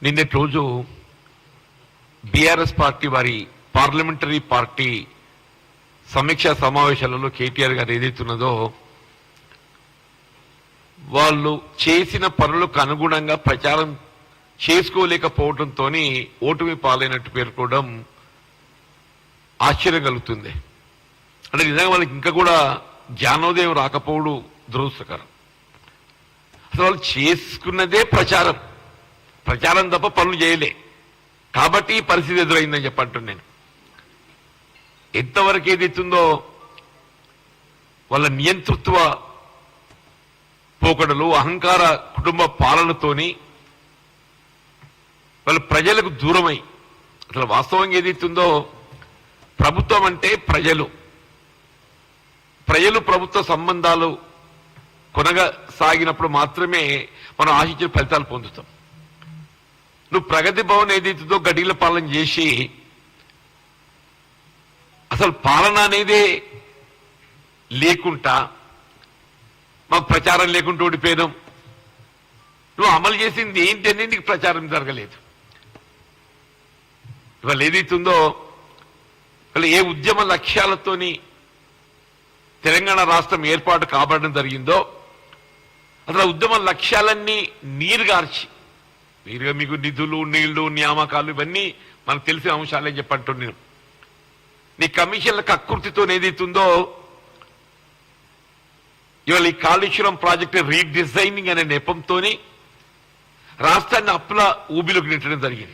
నిన్నటి రోజు BRS party వారి పార్లమెంటరీ పార్టీ సమీక్షా సమావేశాలలో కేటీఆర్ గారు ఏదైతున్నదో వాళ్ళు చేసిన పనులకు అనుగుణంగా ప్రచారం చేసుకోలేకపోవడంతో ఓటమి పాలైనట్టు పేర్కోవడం ఆశ్చర్యం కలుగుతుంది. అంటే నిజంగా వాళ్ళకి ఇంకా కూడా జ్ఞానోదయం రాకపోవడం దురదృష్టకరం. అసలు వాళ్ళు చేసుకున్నదే ప్రచారం తప్ప పనులు చేయలే కాబట్టి ఈ పరిస్థితి ఎదురైందని చెప్పంటున్నాను. నేను ఎంతవరకు ఏదైతుందో వాళ్ళ నియంతృత్వ పోకడలు, అహంకార కుటుంబ పాలనతోని వాళ్ళు ప్రజలకు దూరమై, అసలు వాస్తవంగా ఏదైతుందో ప్రభుత్వం అంటే ప్రజలు ప్రభుత్వ సంబంధాలు కొనసాగినప్పుడు మాత్రమే మనం ఆశించిన ఫలితాలు పొందుతాం. నువ్వు ప్రగతి భవన్ ఏదైతుందో గడిల పాలన చేసి అసలు పాలన అనేదే లేకుండా మాకు ప్రచారం లేకుండా ఓడిపోయినాం. నువ్వు అమలు చేసింది ఏంటి అనేది నీకు ప్రచారం జరగలేదు. ఇవాళ ఏదైతుందో ఇవాళ ఏ ఉద్యమ లక్ష్యాలతోని తెలంగాణ రాష్ట్రం ఏర్పాటు కాబడడం జరిగిందో అసలు ఉద్యమ లక్ష్యాలన్నీ నీరుగార్చి మీకు నిధులు, నీళ్లు, నియామకాలు ఇవన్నీ మనకు తెలిసిన అంశాలే చెప్పంటున్నాను. నీ కమిషన్ల కకృతితో ఏదైతుందో ఇవాళ ఈ కాళేశ్వరం ప్రాజెక్టు రీడిజైనింగ్ అనే నెపంతో రాష్ట్రాన్ని అప్పుల ఊబిలోకి నెట్టడం జరిగింది.